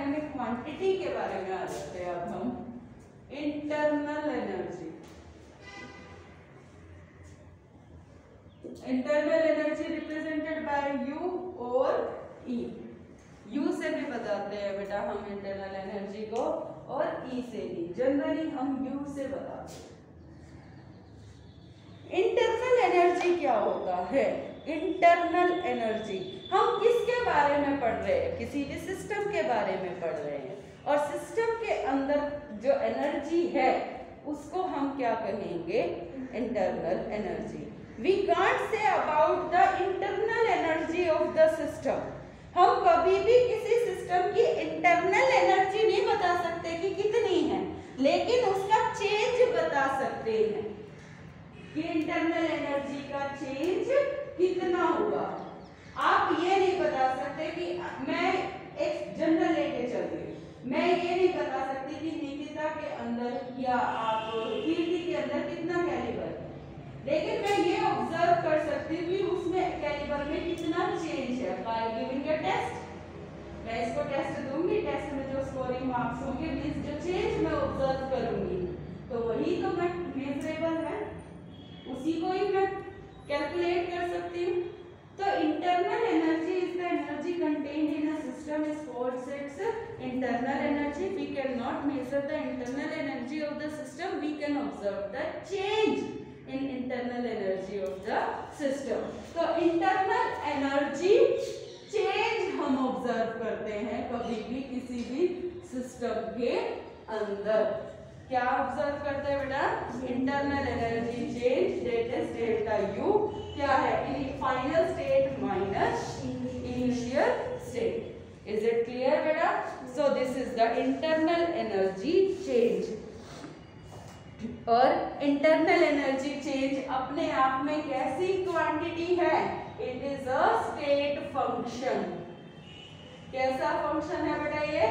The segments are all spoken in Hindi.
थर्मोडायनेमिक क्वांटिटी के बारे में आ जाते हैं अब हम। Internal energy, internal energy represented by you और ई। यू से भी बताते हैं बेटा हम इंटरनल एनर्जी को, और ई से भी, जनरली हम यू से बताते हैं। इंटरनल एनर्जी क्या होता है? इंटरनल एनर्जी हम किसके बारे में पढ़ रहे हैं? किसी भी सिस्टम के बारे में पढ़ रहे हैं, और सिस्टम के अंदर जो एनर्जी है उसको हम क्या कहेंगे? Internal energy. We can't say about the internal energy of the system. हम कभी भी किसी सिस्टम की इंटरनल एनर्जी नहीं बता सकते कि कितनी है, लेकिन उसका चेंज बता सकते हैं कि इंटरनल एनर्जी का चेंज कितना हुआ। आप ये नहीं बता सकते कि मैं एक जनरल लेके चल रही हूँ, मैं ये नहीं बता सकती कि निकिता के अंदर या आप कीर्ति के अंदर कितना कैलिबर है, लेकिन मैं ये ऑब्जर्व कर सकती हूँ कि उसमें कैलिबर में कितना चेंज है बाय गिविंग अ टेस्ट। मैं इसको टेस्ट दूंगी, टेस्ट में जो स्कोरिंग मार्क्स होंगे मींस जो चेंज मैं ऑब्जर्व करूंगी, तो वही तो मैं मेजरेबल है, उसी को ही मैं कैलकुलेट कर सकती हूँ। तो internal energy is the energy contained in a system is called its internal energy. We can not measure the internal energy of the system, we can observe the change in internal energy of the system. तो इंटरनल एनर्जी चेंज हम ऑब्जर्व करते हैं कभी भी किसी भी सिस्टम के अंदर। क्या ऑब्जर्व करते हैं बेटा? Internal energy change, that is delta U क्या है? Final state minus initial state. Is it clear बेटा? So this is the internal energy change. और इंटरनल एनर्जी चेंज अपने आप में कैसी क्वांटिटी है? It is a state function. कैसा फंक्शन है बेटा ये?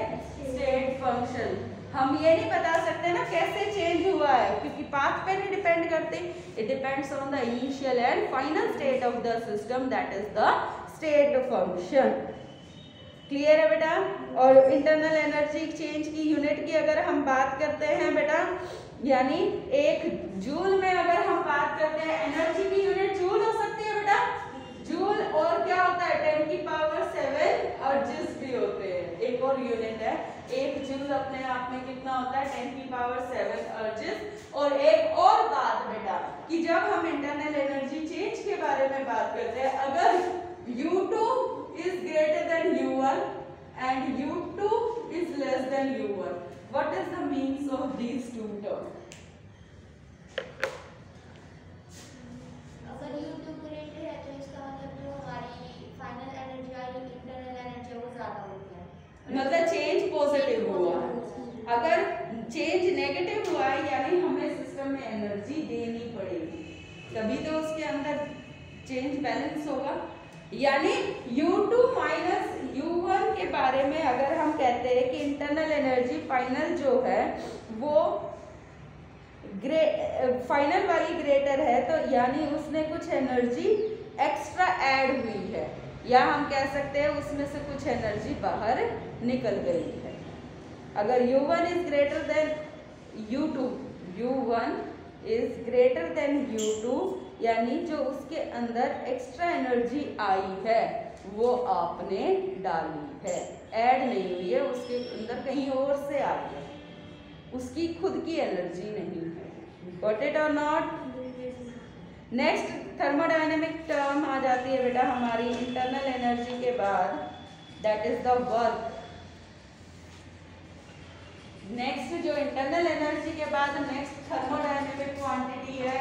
State function. हम ये नहीं बता सकते ना कैसे चेंज हुआ है, क्योंकि पाथ पे नहीं डिपेंड करते। It depends on the initial and final state of the system, that is the state function. Clear है बेटा? और इंटरनल एनर्जी चेंज की यूनिट की अगर हम बात करते हैं बेटा, यानी एक जूल में अगर हम बात करते हैं, एनर्जी की यूनिट जूल हो सकती है बेटा, जूल। और क्या होता है? 10 की पावर 7 अर्जेस भी होते हैं। एक और यूनिट है, एक जूल अपने आप में कितना होता है? 10 की पावर 7 अर्जेस। और एक और बात बेटा कि जब हम इंटरनल एनर्जी चेंज के बारे में बात करते हैं, अगर U2 is greater than U1 and U2 is less than U1, what is the means of these two terms? अगर U2 ग्रेटर है तो इसका मतलब जो हमारी फाइनल एनर्जी आई इंटरनल एनर्जी वो ज्यादा होती है, मतलब चेंज पॉजिटिव हुआ है। अगर चेंज नेगेटिव हुआ है यानी हमें सिस्टम में एनर्जी देनी पड़ेगी, तभी तो उसके अंदर चेंज बैलेंस होगा। यानी U2 माइनस U1 के बारे में अगर हम कहते हैं कि इंटरनल एनर्जी फाइनल जो है वो फाइनल वाली ग्रेटर है, तो यानी उसने कुछ एनर्जी एक्स्ट्रा ऐड हुई है, या हम कह सकते हैं उसमें से कुछ एनर्जी बाहर निकल गई है। अगर U1 is greater than U2, U1 is greater than U2, यानी जो उसके अंदर एक्स्ट्रा एनर्जी आई है वो आपने डाली है, ऐड नहीं हुई है, उसके अंदर कहीं और से आई है, उसकी खुद की एनर्जी नहीं है। गॉट इट और नॉट? नेक्स्ट थर्मोडायनेमिक टर्म आ जाती है बेटा हमारी इंटरनल एनर्जी के बाद, that is the work. Next जो इंटरनल एनर्जी के बाद नेक्स्ट थर्मोडायनेमिक क्वांटिटी है,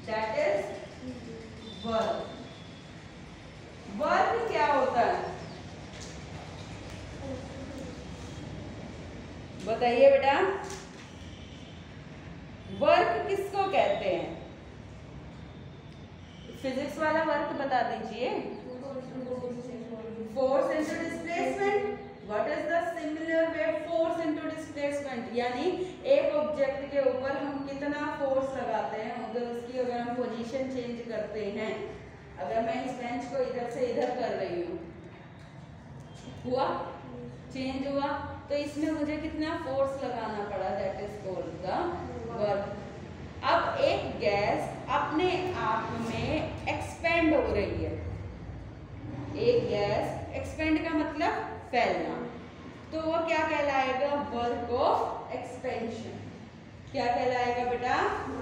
दैट इज वर्क। वर्क क्या होता है बताइए बेटा? वर्क किसको कहते हैं? फिजिक्स वाला वर्क बता दीजिए। Force into displacement. What is the similar way? Force into displacement, यानी एक ऑब्जेक्ट के ऊपर हम कितना फोर्स लगाते हैं, अगर उसकी अगर हम पोजीशन चेंज करते हैं, अगर मैं इस बेंच को इधर से इधर कर रही हूँ, हुआ चेंज हुआ, तो इसमें मुझे कितना फोर्स लगाना पड़ा, that is called the work. अब एक गैस अपने आप में एक्सपेंड हो रही है, एक गैस एक्सपेंड का मतलब फैलना, तो वो क्या कहलाएगा, वर्क ऑफ एक्सपेंशन। क्या कहलाएगा बेटा,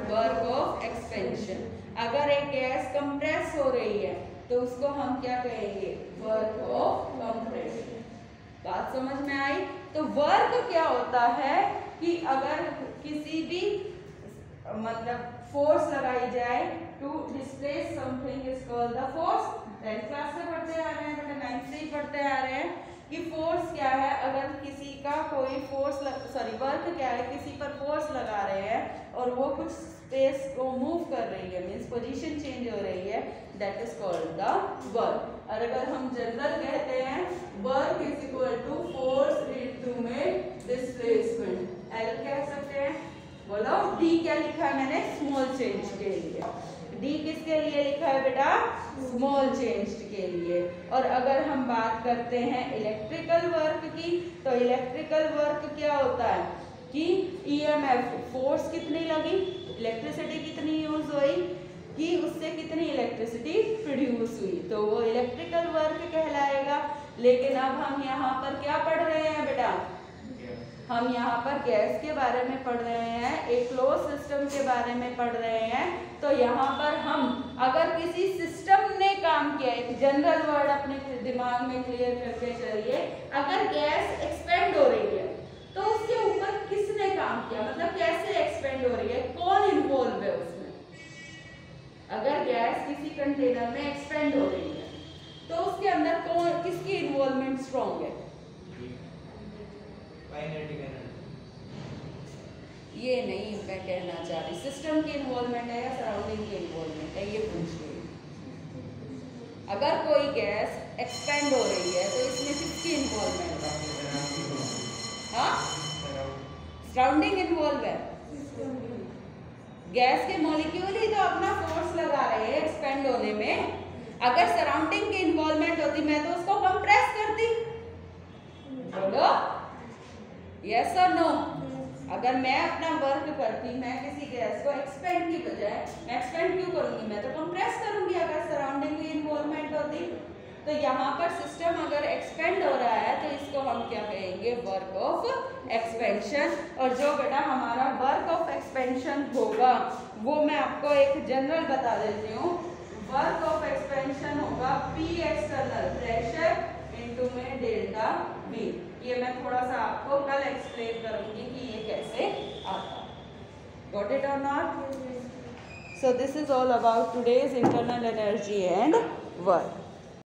वर्क ऑफ एक्सपेंशन। अगर एक गैस कंप्रेस हो रही है तो उसको हम क्या कहेंगे, वर्क ऑफ कंप्रेशन। बात समझ में आई? तो वर्क क्या होता है कि अगर किसी भी मतलब फोर्स लगाई जाए to displace something is called the force. 10th class से पढ़ते आ रहे हैं बेटा, 9th से ही पढ़ते आ रहे हैं कि फोर्स क्या है। अगर किसी का कोई फोर्स वर्क क्या है, किसी पर फोर्स लगा रहे हैं और वो कुछ स्पेस को मूव कर रही है, मीन्स पोजीशन चेंज हो रही है, that is called the work. और अगर हम जनरल कहते हैं work is equal to force into में डिस्प्लेसमेंट, एल कह सकते हैं। बोलो डी क्या लिखा है मैंने, स्मॉल चेंज के लिए। डी किसके लिए लिखा है बेटा, स्मॉल चेंज के लिए। और अगर हम बात करते हैं इलेक्ट्रिकल वर्क की, तो इलेक्ट्रिकल वर्क क्या होता है कि ईएमएफ, फोर्स कितनी लगी, इलेक्ट्रिसिटी कितनी यूज हुई, कि उससे कितनी इलेक्ट्रिसिटी प्रोड्यूस हुई, तो वो इलेक्ट्रिकल वर्क कहलाएगा। लेकिन अब हम यहाँ पर क्या पढ़ रहे हैं बेटा, हम यहाँ पर गैस के बारे में पढ़ रहे हैं, एक क्लोज सिस्टम के बारे में पढ़ रहे हैं। तो यहाँ पर हम अगर किसी सिस्टम ने काम किया, एक जनरल वर्ड अपने दिमाग में क्लियर करके चलिए, अगर गैस एक्सपेंड हो रही है तो उसके ऊपर किसने काम किया, मतलब कैसे एक्सपेंड हो रही है, कौन इन्वॉल्व है उसमें। अगर गैस किसी कंटेनर में एक्सपेंड हो रही है तो उसके अंदर कौन, किसकी इन्वॉल्वमेंट स्ट्रॉन्ग है, ये नहीं मैं कहना चाह रही, सिस्टम की इन्वॉल्वमेंट है या सराउंडिंग की इन्वॉल्वमेंट है, ये पूछ रही। अगर कोई गैस एक्सपेंड हो रही है तो इसमें किसकी इन्वॉल्वमेंट है, हाँ, सराउंडिंग इन्वॉल्व है। गैस के मॉलिक्यूल ही तो अपना फोर्स लगा रहे हैं एक्सपेंड होने में। अगर सराउंडिंग की इन्वॉल्वमेंट होती मैं तो उसको कंप्रेस करती, बोलो यस और नो। अगर मैं अपना वर्क करती, मैं किसी गैस को एक्सपेंड की बजाय, मैं एक्सपेंड क्यों करूंगी, मैं तो कंप्रेस करूंगी अगर सराउंडिंग की इन्वॉल्वमेंट होती। तो यहाँ पर सिस्टम अगर एक्सपेंड हो रहा है तो इसको हम क्या कहेंगे, वर्क ऑफ एक्सपेंशन। और जो बेटा हमारा वर्क ऑफ एक्सपेंशन होगा वो मैं आपको एक जनरल बता देती हूँ। वर्क ऑफ एक्सपेंशन होगा P एक्सटर्नल प्रेशर इनटू में डेल्टा V। ये मैं थोड़ा सा आपको कल एक्सप्लेन करूंगी कि ये कैसे आता है। Got it or not? So this is all about today's internal energy and work.